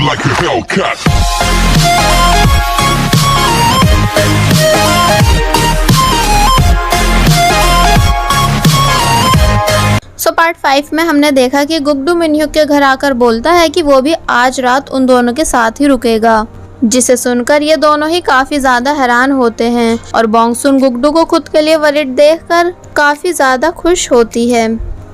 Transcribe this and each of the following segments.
like a Hellcat. Part 5 में हमने देखा कि गुड्डू मिनह्यूक के घर आकर बोलता है कि वो भी आज रात उन दोनों के साथ ही रुकेगा, जिसे सुनकर ये दोनों ही काफी ज्यादा हैरान होते हैं और बॉन्गसुन गुड्डू को खुद के लिए वरिड देखकर काफी ज्यादा खुश होती है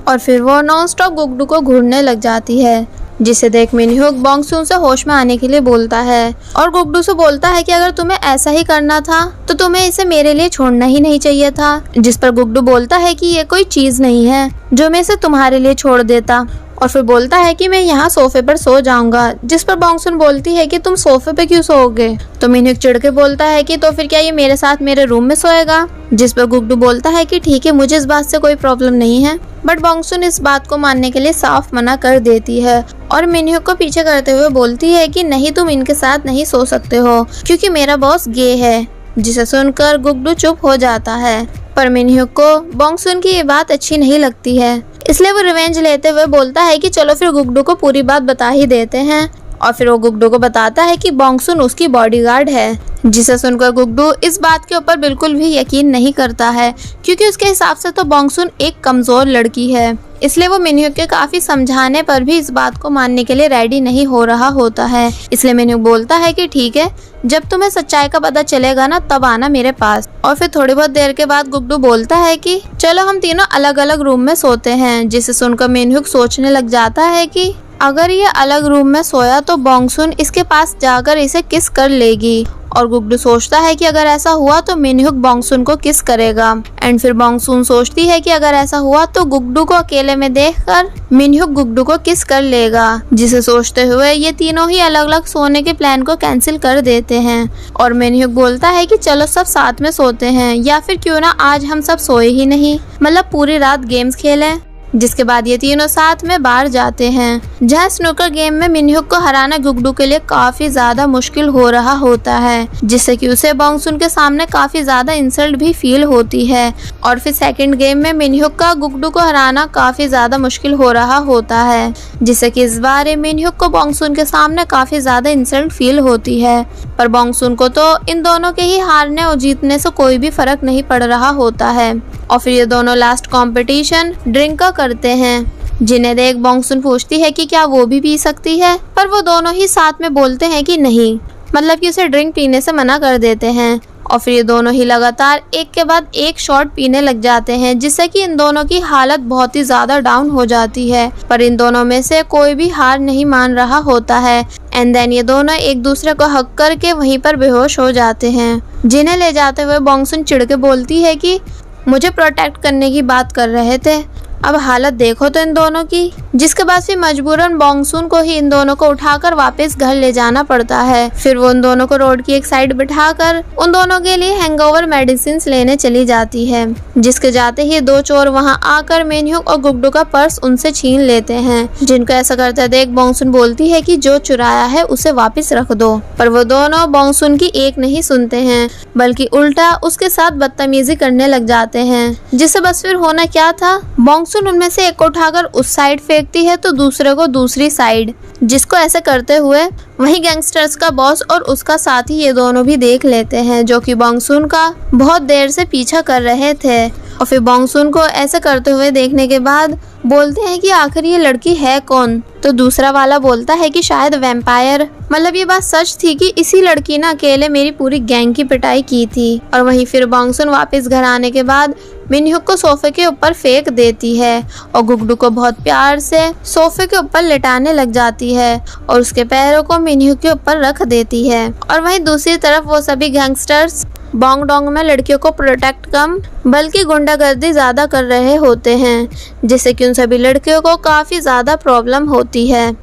और फिर वो नॉन स्टॉप गुड्डू को घूरने लग जाती है, जिसे देख मिनह्यूक बॉन्गसुन से होश में आने के लिए बोलता है और गुड्डू से बोलता है कि अगर तुम्हें ऐसा ही करना था तो तुम्हें इसे मेरे लिए छोड़ना ही नहीं चाहिए था, जिस पर गुड्डू बोलता है कि ये कोई चीज नहीं है जो मैं इसे तुम्हारे लिए छोड़ देता और फिर बोलता है कि मैं यहाँ सोफे पर सो जाऊंगा, जिस पर बॉन्गसुन बोलती है कि तुम सोफे पे क्यों सोओगे। तो मिनह्यूक चिढ़ के बोलता है कि तो फिर क्या ये मेरे साथ मेरे रूम में सोएगा, जिस पर गुड्डू बोलता है कि ठीक है, मुझे इस बात से कोई प्रॉब्लम नहीं है। बट बॉन्गसुन इस बात को मानने के लिए साफ मना कर देती है और मिनह्यूक को पीछे करते हुए बोलती है कि नहीं, तुम इनके साथ नहीं सो सकते हो क्योंकि मेरा बॉस गे है, जिसे सुनकर गुड्डू चुप हो जाता है। पर मिनह्यूक को बॉन्गसुन की ये बात अच्छी नहीं लगती है, इसलिए वो रिवेंज लेते हुए बोलता है कि चलो फिर गुड्डू को पूरी बात बता ही देते हैं और फिर वो गुड्डू को बताता है कि बॉन्गसुन उसकी बॉडीगार्ड है, जिसे सुनकर गुड्डू इस बात के ऊपर बिल्कुल भी यकीन नहीं करता है क्योंकि उसके हिसाब से तो बॉन्गसुन एक कमजोर लड़की है, इसलिए वो मिनह्यूक के काफी समझाने पर भी इस बात को मानने के लिए रेडी नहीं हो रहा होता है। इसलिए मिनह्यूक बोलता है कि ठीक है, जब तुम्हें सच्चाई का पता चलेगा ना तब आना मेरे पास। और फिर थोड़ी बहुत देर के बाद गुड्डू बोलता है कि चलो हम तीनों अलग अलग रूम में सोते हैं, जिसे सुनकर मिनह्यूक सोचने लग जाता है कि अगर ये अलग रूम में सोया तो बॉन्गसुन इसके पास जाकर इसे किस कर लेगी और गुड्डू सोचता है कि अगर ऐसा हुआ तो मिनह्यूक बॉन्गसुन को किस करेगा एंड फिर बॉन्गसुन सोचती है कि अगर ऐसा हुआ तो गुड्डू को अकेले में देखकर मिनह्यूक गुड्डू को किस कर लेगा, जिसे सोचते हुए ये तीनों ही अलग अलग सोने के प्लान को कैंसिल कर देते हैं और मिनह्यूक बोलता है कि चलो सब साथ में सोते हैं या फिर क्यों ना आज हम सब सोए ही नहीं, मतलब पूरी रात गेम्स खेलें। जिसके बाद ये तीनों साथ में बाहर जाते हैं, जहाँ स्नूकर गेम में मिनह्यूक को हराना गुड्डू के लिए काफी ज्यादा मुश्किल हो रहा होता है, जिससे कि उसे बॉन्गसुन के सामने काफी ज्यादा इंसल्ट भी फील होती है। और फिर सेकंड गेम में मिनह्यूक का गुड्डू को हराना काफी ज्यादा मुश्किल हो रहा होता है, जिससे कि इस बार मिनह्यूक को बॉन्गसुन के सामने काफी ज्यादा इंसल्ट फील होती है। पर बॉन्गसुन को तो इन दोनों के ही हारने और जीतने से कोई भी फर्क नहीं पड़ रहा होता है। और फिर ये दोनों लास्ट कंपटीशन ड्रिंक का करते हैं, जिन्हें देख बॉन्गसुन पूछती है कि क्या वो भी पी सकती है, पर वो दोनों ही साथ में बोलते हैं कि नहीं, मतलब कि उसे ड्रिंक पीने से मना कर देते हैं। और फिर ये दोनों ही लगातार एक के बाद एक शॉट पीने लग जाते हैं, जिससे कि इन दोनों की हालत बहुत ही ज्यादा डाउन हो जाती है। पर इन दोनों में से कोई भी हार नहीं मान रहा होता है एंड देन ये दोनों एक दूसरे को हक करके वहीं पर बेहोश हो जाते हैं, जिन्हें ले जाते हुए बॉन्गसुन चिढ़ के बोलती है कि मुझे प्रोटेक्ट करने की बात कर रहे थे, अब हालत देखो तो इन दोनों की। जिसके बाद फिर मजबूरन बॉन्गसुन को ही इन दोनों को उठाकर वापस घर ले जाना पड़ता है। फिर वो उन दोनों को रोड की एक साइड बिठाकर उन दोनों के लिए हैंगओवर मेडिसिन लेने चली जाती है, जिसके जाते ही दो चोर वहां आकर मिनह्यूक और गुड्डू का पर्स उनसे छीन लेते हैं, जिनको ऐसा करते देख बॉन्गसुन बोलती है कि जो चुराया है उसे वापस रख दो। पर वो दोनों बॉन्गसुन की एक नहीं सुनते हैं, बल्कि उल्टा उसके साथ बदतमीजी करने लग जाते हैं, जिससे बस फिर होना क्या था, बॉन्गसुन उनमें से एक को उठाकर उस साइड फेंकती है तो दूसरे को दूसरी साइड, जिसको ऐसे करते हुए वही गैंगस्टर्स का बॉस और उसका साथी ये दोनों भी देख लेते हैं, जो कि बॉन्गसुन का बहुत देर से पीछा कर रहे थे। और फिर बॉन्गसुन को ऐसे करते हुए देखने के बाद बोलते हैं कि आखिर ये लड़की है कौन, तो दूसरा वाला बोलता है कि शायद वैम्पायर। मतलब ये बात सच थी कि इसी लड़की ने अकेले मेरी पूरी गैंग की पिटाई की थी। और वहीं फिर बॉन्गसुन वापस घर आने के बाद मिनह्यूक को सोफे के ऊपर फेंक देती है और गुड्डू को बहुत प्यार से सोफे के ऊपर लेटाने लग जाती है और उसके पैरों को मिनह्यूक के ऊपर रख देती है। और वहीं दूसरी तरफ वो सभी गैंगस्टर्स बॉन्ग डोंग में लड़कियों को प्रोटेक्ट कम बल्कि गुंडागर्दी ज्यादा कर रहे होते हैं, जिससे कि उन सभी लड़कियों को काफी ज्यादा प्रॉब्लम होती है।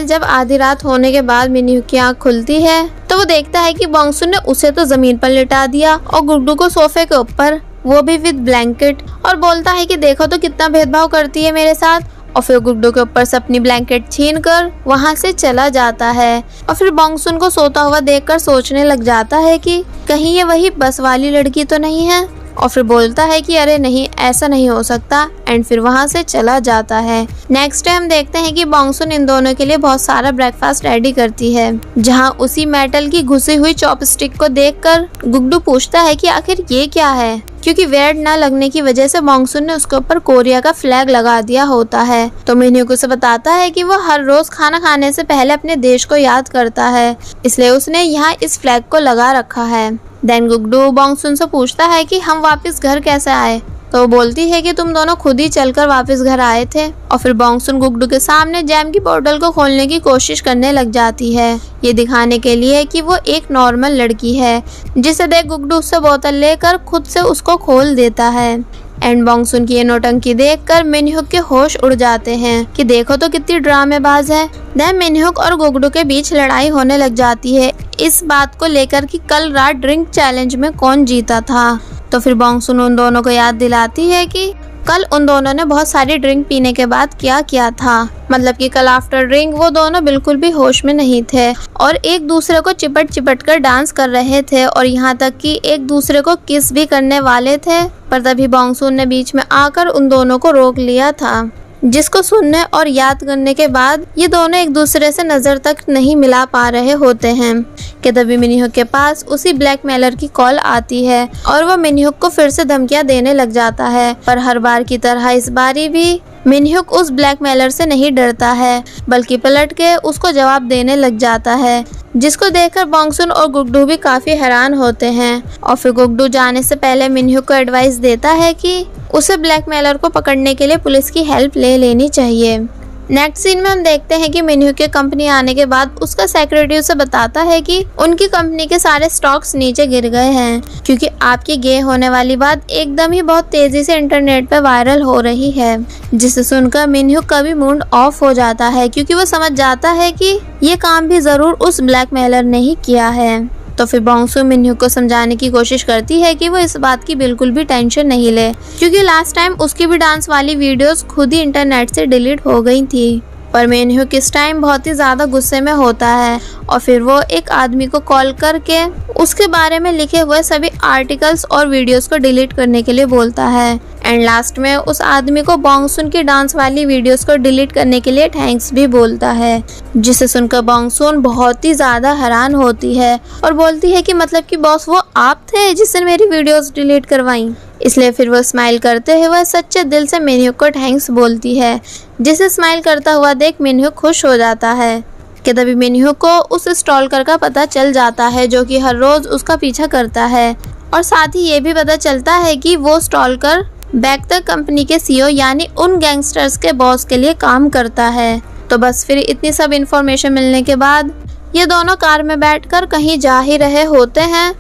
जब आधी रात होने के बाद मिनह्यूक की आँख खुलती है तो वो देखता है कि बॉन्गसुन ने उसे तो जमीन पर लिटा दिया और गुड्डू को सोफे के ऊपर, वो भी विद ब्लैंकेट, और बोलता है कि देखो तो कितना भेदभाव करती है मेरे साथ। और फिर गुड्डू के ऊपर से अपनी ब्लैंकेट छीन कर वहाँ से चला जाता है। और फिर बॉन्गसुन को सोता हुआ देखकर सोचने लग जाता है कि कहीं ये वही बस वाली लड़की तो नहीं है। और फिर बोलता है कि अरे नहीं, ऐसा नहीं हो सकता, एंड फिर वहाँ से चला जाता है। नेक्स्ट डे हम देखते हैं कि बॉन्गसुन इन दोनों के लिए बहुत सारा ब्रेकफास्ट रेडी करती है, जहाँ उसी मेटल की घुसी हुई चॉपस्टिक को देखकर गुगडू पूछता है कि आखिर ये क्या है, क्योंकि वेट न लगने की वजह से बॉन्गसुन ने उसके ऊपर कोरिया का फ्लैग लगा दिया होता है। तो मिन्ह्युक उसे बताता है कि वो हर रोज खाना खाने से पहले अपने देश को याद करता है, इसलिए उसने यहाँ इस फ्लैग को लगा रखा है। देन गुगडू बॉन्गसुन से पूछता है कि हम वापस घर कैसे आए, तो वो बोलती है कि तुम दोनों खुद ही चलकर वापस घर आए थे। और फिर बॉन्गसुन गुगडू के सामने जैम की बोतल को खोलने की कोशिश करने लग जाती है, ये दिखाने के लिए कि वो एक नॉर्मल लड़की है, जिसे देख गुगडू उससे बोतल लेकर खुद से उसको खोल देता है। एंड बॉन्गसुन की ये नौटंकी देखकर मिन्ह्युक के होश उड़ जाते हैं कि देखो तो कितनी ड्रामेबाज है। देन मिन्ह्युक और गुगडू के बीच लड़ाई होने लग जाती है इस बात को लेकर कि कल रात ड्रिंक चैलेंज में कौन जीता था। तो फिर बॉन्गसुन उन दोनों को याद दिलाती है कि कल उन दोनों ने बहुत सारी ड्रिंक पीने के बाद क्या किया था, मतलब कि कल आफ्टर ड्रिंक वो दोनों बिल्कुल भी होश में नहीं थे और एक दूसरे को चिपट चिपट कर डांस कर रहे थे और यहाँ तक कि एक दूसरे को किस भी करने वाले थे। पर तभी बॉन्गसुन ने बीच में आकर उन दोनों को रोक लिया था, जिसको सुनने और याद करने के बाद ये दोनों एक दूसरे से नजर तक नहीं मिला पा रहे होते हैं कि तभी मिन्ह्युक के पास उसी ब्लैकमेलर की कॉल आती है और वो मिन्ह्युक को फिर से धमकियां देने लग जाता है। पर हर बार की तरह इस बारी भी मिन्ह्युक उस ब्लैकमेलर से नहीं डरता है, बल्कि पलट के उसको जवाब देने लग जाता है, जिसको देखकर बॉन्गसुन और गुगडू भी काफी हैरान होते हैं। और फिर गुगडू जाने से पहले मिन्ह्युक को एडवाइस देता है कि उसे ब्लैकमेलर को पकड़ने के लिए पुलिस की हेल्प ले लेनी चाहिए। नेक्स्ट सीन में हम देखते हैं कि मिन्ह्युक के कंपनी आने के बाद उसका सेक्रेटरी उसे बताता है कि उनकी कंपनी के सारे स्टॉक्स नीचे गिर गए हैं, क्योंकि आपकी गे होने वाली बात एकदम ही बहुत तेजी से इंटरनेट पे वायरल हो रही है। जिसे सुनकर मिन्ह्युक का भी मूड ऑफ हो जाता है, क्योंकि वो समझ जाता है कि ये काम भी जरूर उस ब्लैकमेलर ने ही किया है। तो फिर बॉन्गसुन मिन्ह्युक को समझाने की कोशिश करती है कि वो इस बात की बिल्कुल भी टेंशन नहीं ले, क्योंकि लास्ट टाइम उसकी भी डांस वाली वीडियोस खुद ही इंटरनेट से डिलीट हो गई थी। पर मिन्ह्युक इस टाइम बहुत ही ज्यादा गुस्से में होता है और फिर वो एक आदमी को कॉल करके उसके बारे में लिखे हुए सभी आर्टिकल्स और वीडियोस को डिलीट करने के लिए बोलता है। एंड लास्ट में उस आदमी को बॉन्गसुन की डांस वाली वीडियोस को डिलीट करने के लिए थैंक्स भी बोलता है, जिसे सुनकर बॉन्गसुन बहुत ही ज्यादा हैरान होती है और बोलती है कि मतलब कि बॉस वो आप थे जिसने मेरी वीडियोस डिलीट करवाई। इसलिए फिर वो स्माइल करते हुए सच्चे दिल से मिन्ह्युक को थैंक्स बोलती है, जिसे स्माइल करता हुआ देख मिन्ह्युक खुश हो जाता है कि तभी मिन्ह्युक को उस स्टॉलकर का पता चल जाता है जो कि हर रोज उसका पीछा करता है, और साथ ही ये भी पता चलता है कि वो स्टॉलकर बैक्टर कंपनी के सीईओ यानी उन गैंगस्टर्स के बॉस के लिए काम करता है। तो बस फिर इतनी सब इन्फॉर्मेशन मिलने के बाद ये दोनों कार में बैठकर कहीं जा ही रहे होते हैं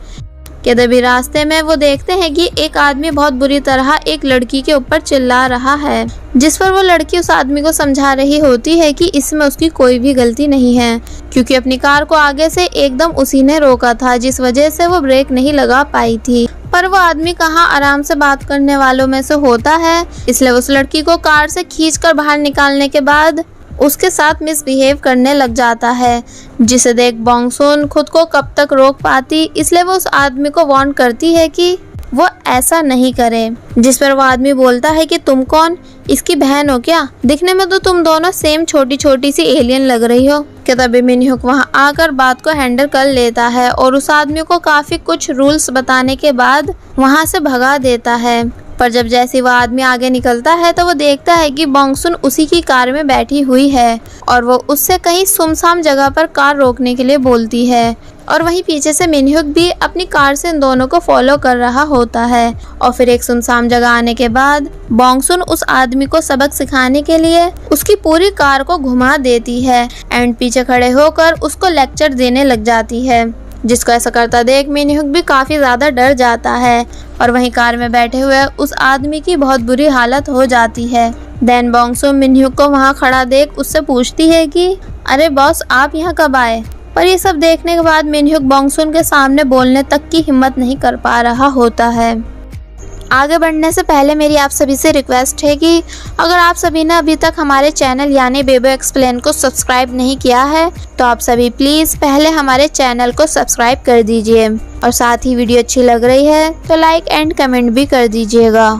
कि तभी रास्ते में वो देखते हैं कि एक आदमी बहुत बुरी तरह एक लड़की के ऊपर चिल्ला रहा है, जिस पर वो लड़की उस आदमी को समझा रही होती है कि इसमें उसकी कोई भी गलती नहीं है, क्योंकि अपनी कार को आगे से एकदम उसी ने रोका था, जिस वजह से वो ब्रेक नहीं लगा पाई थी। पर वो आदमी कहाँ आराम से बात करने वालों में से होता है, इसलिए उस लड़की को कार से खींचकर बाहर निकालने के बाद उसके साथ मिसबिहेव करने लग जाता है, जिसे देख बॉन्गसुन खुद को कब तक रोक पाती, इसलिए वो उस आदमी को वार्न करती है कि वो ऐसा नहीं करे। जिस पर वो आदमी बोलता है कि तुम कौन, इसकी बहन हो क्या? दिखने में तो तुम दोनों सेम छोटी छोटी सी एलियन लग रही हो। कि तभी मिन्ह्युक वहाँ आकर बात को हैंडल कर लेता है और उस आदमी को काफी कुछ रूल्स बताने के बाद वहाँ से भगा देता है। पर जब जैसे वो आदमी आगे निकलता है तो वो देखता है कि बॉन्गसुन उसी की कार में बैठी हुई है और वो उससे कहीं सुनसान जगह पर कार रोकने के लिए बोलती है, और वहीं पीछे से मिन्ह्युक भी अपनी कार से इन दोनों को फॉलो कर रहा होता है। और फिर एक सुनसान जगह आने के बाद बॉन्गसुन उस आदमी को सबक सिखाने के लिए उसकी पूरी कार को घुमा देती है एंड पीछे खड़े होकर उसको लेक्चर देने लग जाती है, जिसको ऐसा करता देख मिन्ह्युक भी काफी ज्यादा डर जाता है और वहीं कार में बैठे हुए उस आदमी की बहुत बुरी हालत हो जाती है। देन बॉन्गसुन मिन्ह्युक को वहाँ खड़ा देख उससे पूछती है कि अरे बॉस आप यहाँ कब आए? पर ये सब देखने के बाद मिन्ह्युक बॉन्गसुन के सामने बोलने तक की हिम्मत नहीं कर पा रहा होता है। आगे बढ़ने से पहले मेरी आप सभी से रिक्वेस्ट है कि अगर आप सभी ने अभी तक हमारे चैनल यानी बेबो एक्सप्लेन को सब्सक्राइब नहीं किया है तो आप सभी प्लीज़ पहले हमारे चैनल को सब्सक्राइब कर दीजिए। और साथ ही वीडियो अच्छी लग रही है तो लाइक एंड कमेंट भी कर दीजिएगा।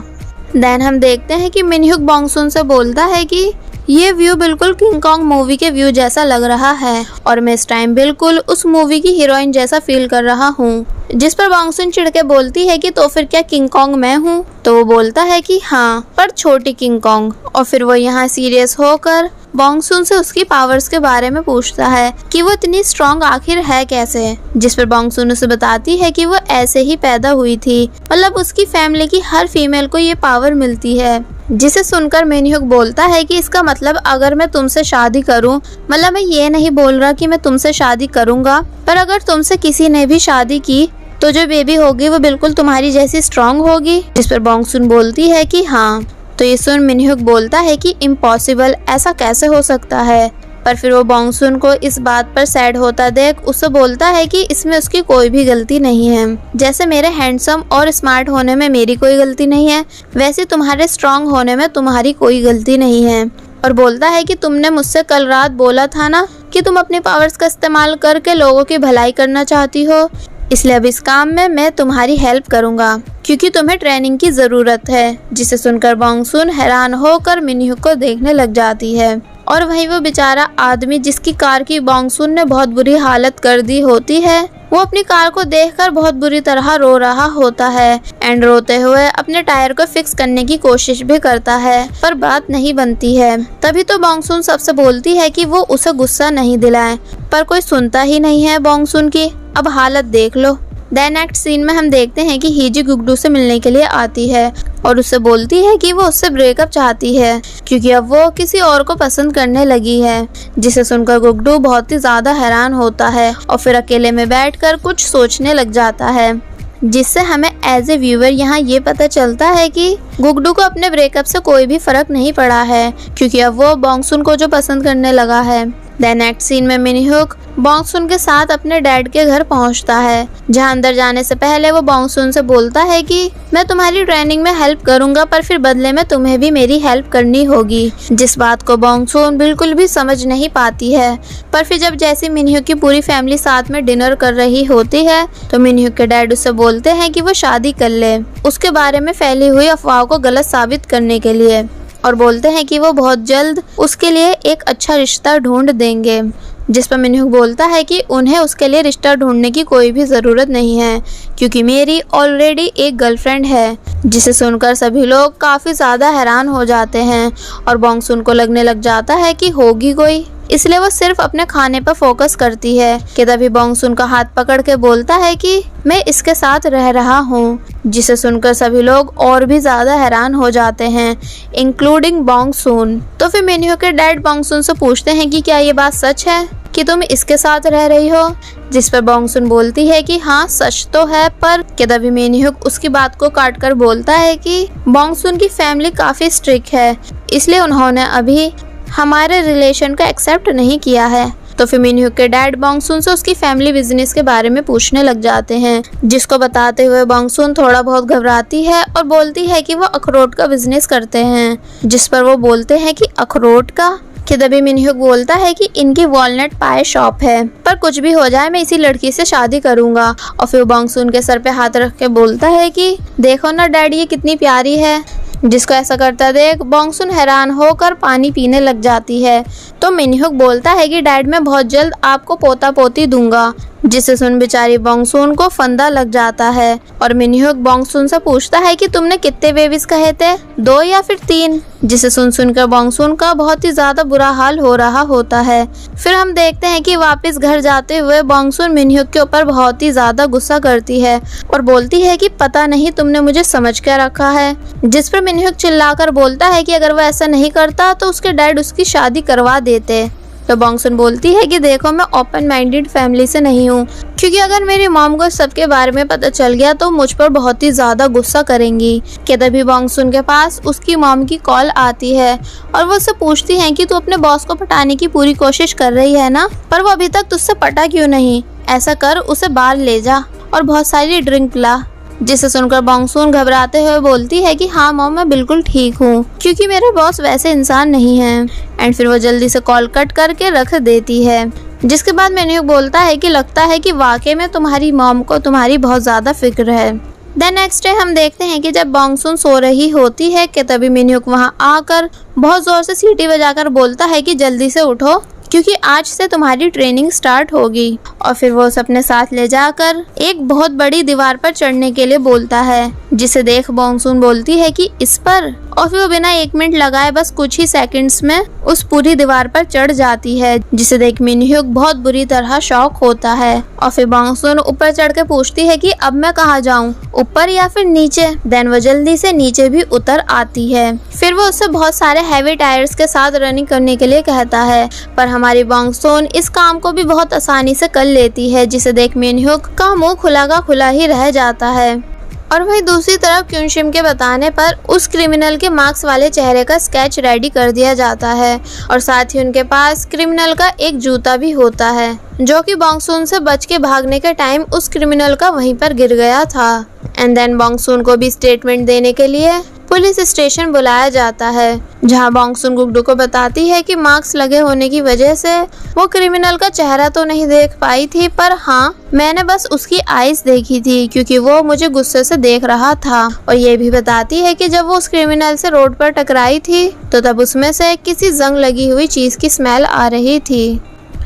देन हम देखते हैं कि मिनह्युक बॉन्गसून से बोलता है कि ये व्यू बिल्कुल किंग कॉन्ग मूवी के व्यू जैसा लग रहा है और मैं इस टाइम बिल्कुल उस मूवी की हीरोइन जैसा फील कर रहा हूँ। जिस पर बॉन्गसून चिढ़ के बोलती है कि तो फिर क्या किंग कॉन्ग मैं हूँ? तो वो बोलता है कि हाँ, पर छोटी किंग कॉन्ग। और फिर वो यहाँ सीरियस होकर बॉन्गसून से उसकी पावर्स के बारे में पूछता है कि वो इतनी स्ट्रॉन्ग आखिर है कैसे। जिस पर बॉन्गसून उसे बताती है कि वो ऐसे ही पैदा हुई थी, मतलब उसकी फैमिली की हर फीमेल को ये पावर मिलती है। जिसे सुनकर मिनह्युक बोलता है कि इसका मतलब अगर मैं तुमसे शादी करूं, मतलब मैं ये नहीं बोल रहा कि मैं तुमसे शादी करूंगा, पर अगर तुमसे किसी ने भी शादी की तो जो बेबी होगी वो बिल्कुल तुम्हारी जैसी स्ट्रॉन्ग होगी। जिस पर बॉन्गसून बोलती है कि हाँ। तो ये सुन मिनह्युक बोलता है कि इम्पॉसिबल, ऐसा कैसे हो सकता है। पर फिर वो बॉन्गसून को इस बात पर सैड होता देख उससे बोलता है कि इसमें उसकी कोई भी गलती नहीं है। जैसे मेरे हैंडसम और स्मार्ट होने में मेरी कोई गलती नहीं है, वैसे तुम्हारे स्ट्रॉन्ग होने में तुम्हारी कोई गलती नहीं है। और बोलता है कि तुमने मुझसे कल रात बोला था ना कि तुम अपने पावर्स का इस्तेमाल करके लोगों की भलाई करना चाहती हो, इसलिए अब इस काम में मैं तुम्हारी हेल्प करूंगा क्योंकि तुम्हें ट्रेनिंग की जरूरत है। जिसे सुनकर बॉन्गसून हैरान होकर मिनह्युक को देखने लग जाती है और वहीं वो बेचारा आदमी जिसकी कार की बॉन्गसून ने बहुत बुरी हालत कर दी होती है, वो अपनी कार को देखकर बहुत बुरी तरह रो रहा होता है एंड रोते हुए अपने टायर को फिक्स करने की कोशिश भी करता है, पर बात नहीं बनती है। तभी तो बॉन्गसून सबसे बोलती है कि वो उसे गुस्सा नहीं दिलाए, पर कोई सुनता ही नहीं है बॉन्गसून की। अब हालत देख लो। देन नेक्स्ट सीन में हम देखते हैं कि हीजी गुगडू से मिलने के लिए आती है और उससे बोलती है कि वो उससे ब्रेकअप चाहती है क्योंकि अब वो किसी और को पसंद करने लगी है। जिसे सुनकर गुगडू बहुत ही ज्यादा हैरान होता है और फिर अकेले में बैठकर कुछ सोचने लग जाता है, जिससे हमें एज ए व्यूअर यहाँ ये पता चलता है कि गुगडू को अपने ब्रेकअप से कोई भी फर्क नहीं पड़ा है क्योंकि अब वो बॉन्गसून को जो पसंद करने लगा है। देन नेक्स्ट सीन में मिनह्युक बॉन्गसून के साथ अपने डैड के घर पहुंचता है, जहां अंदर जाने से पहले वो बॉन्गसून से बोलता है कि मैं तुम्हारी ट्रेनिंग में हेल्प करूंगा, पर फिर बदले में तुम्हें भी मेरी हेल्प करनी होगी। जिस बात को बॉन्गसून बिल्कुल भी समझ नहीं पाती है, पर फिर जब जैसे मिनह्युक की पूरी फैमिली साथ में डिनर कर रही होती है तो मिनह्युक के डैड उससे बोलते हैं कि वो शादी कर ले उसके बारे में फैली हुई अफवाह को गलत साबित करने के लिए, और बोलते हैं कि वो बहुत जल्द उसके लिए एक अच्छा रिश्ता ढूंढ देंगे। जिस पर मिनह्युक बोलता है कि उन्हें उसके लिए रिश्ता ढूंढने की कोई भी ज़रूरत नहीं है क्योंकि मेरी ऑलरेडी एक गर्लफ्रेंड है। जिसे सुनकर सभी लोग काफ़ी ज़्यादा हैरान हो जाते हैं और बॉन्गसून को लगने लग जाता है कि होगी कोई, इसलिए वो सिर्फ अपने खाने पर फोकस करती है कि तभी बॉन्गसून का हाथ पकड़ के बोलता है कि मैं इसके साथ रह रहा हूँ। जिसे सुनकर सभी लोग और भी ज्यादा हैरान हो जाते हैं, इंक्लूडिंग बॉन्गसून। तो फिर मिनह्युक के डैड बॉन्गसून से पूछते हैं कि क्या ये बात सच है कि तुम इसके साथ रह रही हो। जिस पर बॉन्गसून बोलती है कि हाँ सच तो है, पर कि तभी मिनह्युक उसकी बात को काट कर बोलता है कि बॉन्गसून की फैमिली काफी स्ट्रिक्ट है, इसलिए उन्होंने अभी हमारे रिलेशन को एक्सेप्ट नहीं किया है। तो फिर मिनह्युक के डैड बॉन्गसून से उसकी फैमिली बिजनेस के बारे में पूछने लग जाते हैं, जिसको बताते हुए बॉन्गसून थोड़ा बहुत घबराती है और बोलती है कि वो अखरोट का बिजनेस करते हैं। जिस पर वो बोलते हैं कि अखरोट का, कि तभी मिनह्युक बोलता है कि इनकी वॉलनट पाए शॉप है, पर कुछ भी हो जाए मैं इसी लड़की से शादी करूंगा। और फिर बॉन्गसून के सर पे हाथ रख के बोलता है कि देखो ना डैडी ये कितनी प्यारी है। जिसको ऐसा करता देख बॉन्गसून हैरान होकर पानी पीने लग जाती है। तो मिनह्युक बोलता है कि डैड मैं बहुत जल्द आपको पोता पोती दूंगा। जिसे सुन बेचारी बॉन्गसून को फंदा लग जाता है और मिनह्युक बॉन्गसून से पूछता है कि तुमने कितने बेबीज कहे थे, 2 या फिर 3। जिसे सुनकर बॉन्गसून का बहुत ही ज्यादा बुरा हाल हो रहा होता है। फिर हम देखते हैं कि वापस घर जाते हुए बॉन्गसून मिनह्युक के ऊपर बहुत ही ज्यादा गुस्सा करती है और बोलती है कि पता नहीं तुमने मुझे समझ क्या रखा है। जिस पर मिनह्युक चिल्लाकर बोलता है कि अगर वो ऐसा नहीं करता तो उसके डैड उसकी शादी करवा देते। तो बॉन्गसून बोलती है कि देखो मैं ओपन माइंडेड फैमिली से नहीं हूँ, क्योंकि अगर मेरी मॉम को सबके बारे में पता चल गया तो मुझ पर बहुत ही ज्यादा गुस्सा करेंगी। कि तभी बॉन्गसून के पास उसकी मॉम की कॉल आती है और वो उससे पूछती है कि तू अपने बॉस को पटाने की पूरी कोशिश कर रही है ना, पर वो अभी तक तुझसे पटा क्यों नहीं, ऐसा कर उसे बाहर ले जा और बहुत सारी ड्रिंक पिला। जिसे सुनकर बॉन्गसून घबराते हुए बोलती है कि हाँ मॉम मैं बिल्कुल ठीक हूँ, क्योंकि मेरे बॉस वैसे इंसान नहीं हैं। एंड फिर वो जल्दी से कॉल कट करके रख देती है। जिसके बाद मिनह्युक बोलता है कि लगता है कि वाकई में तुम्हारी मॉम को तुम्हारी बहुत ज़्यादा फिक्र है। देन नेक्स्ट डे हम देखते हैं कि जब बॉन्गसुन सो रही होती है कि तभी मिनह्युक वहाँ आकर बहुत ज़ोर से सीटी बजाकर बोलता है कि जल्दी से उठो क्योंकि आज से तुम्हारी ट्रेनिंग स्टार्ट होगी। और फिर वो उसे अपने साथ ले जाकर एक बहुत बड़ी दीवार पर चढ़ने के लिए बोलता है, जिसे देख बॉन्गसुन बोलती है कि इस पर, और फिर वो बिना 1 मिनट लगाए बस कुछ ही सेकंड्स में उस पूरी दीवार पर चढ़ जाती है, जिसे देख मिनह्युक बहुत बुरी तरह शॉक होता है। और फिर बॉन्गसुन ऊपर चढ़ के पूछती है कि अब मैं कहाँ जाऊँ, ऊपर या फिर नीचे। देन वो जल्दी से नीचे भी उतर आती है। फिर वो उससे बहुत सारे हैवी टायर्स के साथ रनिंग करने के लिए कहता है, पर हमारी बॉन्गसुन इस काम को भी बहुत आसानी से कर लेती है, जिसे देख मिनह्युक का मुंह खुला का खुला ही रह जाता है। और वहीं दूसरी तरफ क्युनशिम के बताने पर उस क्रिमिनल के मार्क्स वाले चेहरे का स्केच रेडी कर दिया जाता है और साथ ही उनके पास क्रिमिनल का एक जूता भी होता है, जो कि बॉन्गसुन से बच के भागने के टाइम उस क्रिमिनल का वहीं पर गिर गया था। एंड देन बॉन्गसुन को भी स्टेटमेंट देने के लिए पुलिस स्टेशन बुलाया जाता है, जहां बॉन्गसुन गुगडू को बताती है कि मार्क्स लगे होने की वजह से वो क्रिमिनल का चेहरा तो नहीं देख पाई थी, पर हाँ मैंने बस उसकी आईज देखी थी क्योंकि वो मुझे गुस्से से देख रहा था। और ये भी बताती है कि जब वो उस क्रिमिनल से रोड पर टकराई थी तो तब उसमें से किसी जंग लगी हुई चीज की स्मेल आ रही थी,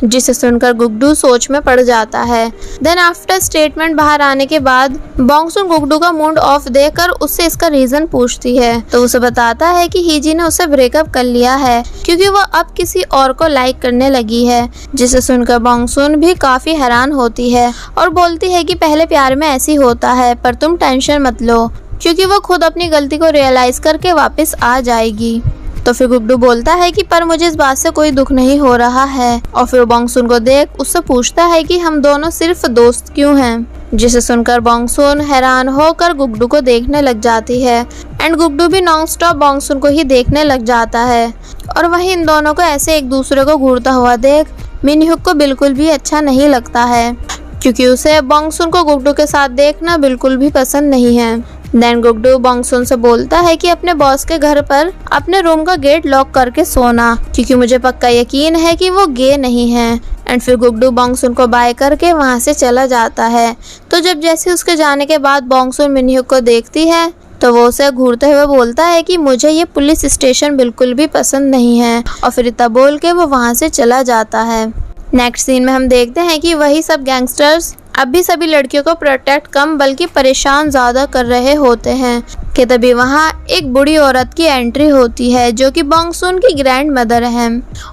जिसे सुनकर गुगडू सोच में पड़ जाता है। देन आफ्टर स्टेटमेंट बाहर आने के बाद बॉन्गसुन गुगडू का मूड ऑफ देखकर उससे इसका रीजन पूछती है, तो उसे बताता है कि हीजी ने उससे ब्रेकअप कर लिया है क्योंकि वो अब किसी और को लाइक करने लगी है। जिसे सुनकर बॉन्गसुन भी काफी हैरान होती है और बोलती है कि पहले प्यार में ऐसी होता है, पर तुम टेंशन मत लो क्योंकि वो खुद अपनी गलती को रियलाइज करके वापस आ जाएगी। तो फिर गुगडू बोलता है कि पर मुझे इस बात से कोई दुख नहीं हो रहा है। और फिर बॉन्गसुन को देख उससे पूछता है कि हम दोनों सिर्फ दोस्त क्यों हैं, जिसे सुनकर बॉन्गसुन हैरान होकर गुगडू को देखने लग जाती है एंड गुगडू भी नॉन स्टॉप बॉन्गसुन को ही देखने लग जाता है। और वहीं इन दोनों को ऐसे एक दूसरे को घूरता हुआ देख मिनह्युक को बिल्कुल भी अच्छा नहीं लगता है क्योंकि उसे बॉन्गसुन को गुगडू के साथ देखना बिल्कुल भी पसंद नहीं है। देन गुगडू बॉन्गसुन से बोलता है कि अपने बॉस के घर पर अपने रूम का गेट लॉक करके सोना क्योंकि मुझे पक्का यकीन है कि वो गे नहीं है। एंड फिर गुगडू बॉन्गसुन को बाय करके वहाँ से चला जाता है। तो जब जैसे उसके जाने के बाद बॉन्गसुन मिनह्युक को देखती है तो वो उसे घूरते हुए बोलता है कि मुझे ये पुलिस स्टेशन बिल्कुल भी पसंद नहीं है, और फिर इतना बोल के वो वहाँ से चला जाता है। नेक्स्ट सीन में हम देखते हैं कि वही सब गैंगस्टर्स अब भी सभी लड़कियों को प्रोटेक्ट कम बल्कि परेशान ज़्यादा कर रहे होते हैं कि तभी वहाँ एक बूढ़ी औरत की एंट्री होती है जो कि बॉन्गसुन की ग्रैंड मदर है।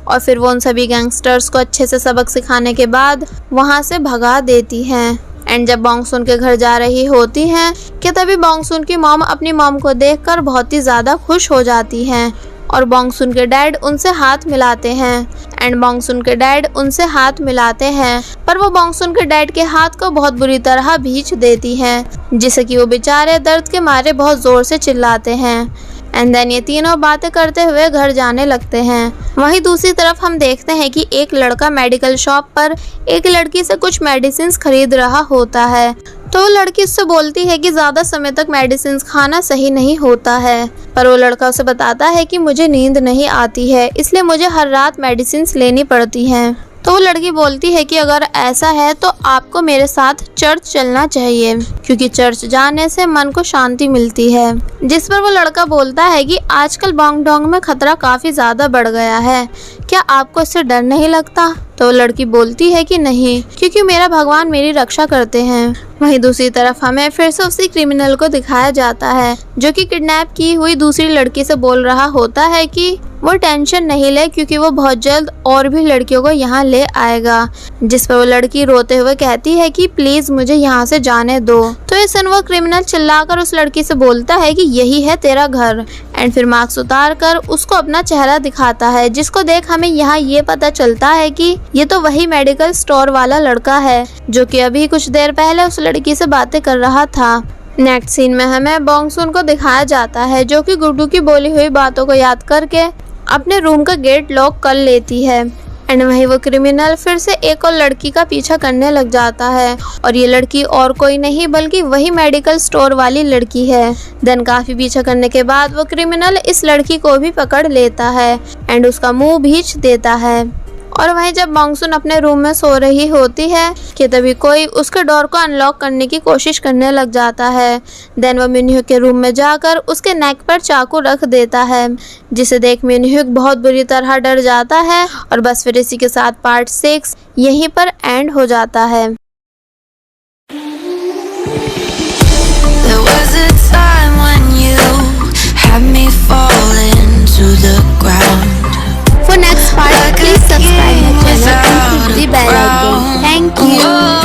और फिर वो उन सभी गैंगस्टर्स को अच्छे से सबक सिखाने के बाद वहाँ से भगा देती हैं। एंड जब बॉन्गसुन के घर जा रही होती हैं कि तभी बॉन्गसुन की मॉम अपनी मॉम को देखकर बहुत ही ज़्यादा खुश हो जाती हैं और बॉन्गसुन के डैड उनसे हाथ मिलाते हैं। एंड बॉन्गसुन के डैड उनसे हाथ मिलाते हैं, पर वो बॉन्गसुन के डैड के हाथ को बहुत बुरी तरह भींच देती हैं, जिससे कि वो बेचारे दर्द के मारे बहुत जोर से चिल्लाते हैं। एंड देन ये तीनों बातें करते हुए घर जाने लगते हैं। वहीं दूसरी तरफ हम देखते हैं कि एक लड़का मेडिकल शॉप पर एक लड़की से कुछ मेडिसिन खरीद रहा होता है। तो वो लड़की उससे बोलती है कि ज़्यादा समय तक मेडिसिन खाना सही नहीं होता है, पर वो लड़का उसे बताता है कि मुझे नींद नहीं आती है इसलिए मुझे हर रात मेडिसिन लेनी पड़ती हैं। तो वो लड़की बोलती है कि अगर ऐसा है तो आपको मेरे साथ चर्च चलना चाहिए क्योंकि चर्च जाने से मन को शांति मिलती है। जिस पर वो लड़का बोलता है कि आजकल बॉन्गडोंग में खतरा काफ़ी ज़्यादा बढ़ गया है, क्या आपको इससे डर नहीं लगता? तो वो लड़की बोलती है कि नहीं, क्योंकि मेरा भगवान मेरी रक्षा करते हैं। वहीं दूसरी तरफ हमें फिर से उसी क्रिमिनल को दिखाया जाता है जो कि किडनैप की हुई दूसरी लड़की से बोल रहा होता है कि वो टेंशन नहीं ले क्योंकि वो बहुत जल्द और भी लड़कियों को यहाँ ले आएगा। जिस पर वो लड़की रोते हुए कहती है कि प्लीज मुझे यहाँ से जाने दो। तो ये सुन वो क्रिमिनल चिल्लाकर उस लड़की से बोलता है कि यही है तेरा घर। एंड फिर मास्क उतार कर उसको अपना चेहरा दिखाता है, जिसको देख हमें यहाँ ये पता चलता है कि ये तो वही मेडिकल स्टोर वाला लड़का है जो कि अभी कुछ देर पहले उस लड़की से बातें कर रहा था। नेक्स्ट सीन में हमें बॉन्गसुन को दिखाया जाता है जो कि गुड्डू की बोली हुई बातों को याद करके अपने रूम का गेट लॉक कर लेती है। एंड वहीं वो क्रिमिनल फिर से एक और लड़की का पीछा करने लग जाता है और ये लड़की और कोई नहीं बल्कि वही मेडिकल स्टोर वाली लड़की है। देन काफी पीछा करने के बाद वो क्रिमिनल इस लड़की को भी पकड़ लेता है एंड उसका मुंह भींच देता है। और वहीं जब मॉन्सून अपने रूम में सो रही होती है कि तभी कोई उसके डोर को अनलॉक करने की कोशिश करने लग जाता है। देन वो मिनह्यूक के रूम में जाकर उसके नेक पर चाकू रख देता है, जिसे देख मिनह्यूक बहुत बुरी तरह डर जाता है। और बस फिर इसी के साथ पार्ट 6 यहीं पर एंड हो जाता है। There was a time when you had me falling to the ground. For next part, please subscribe my channel and click the bell icon. Thank you.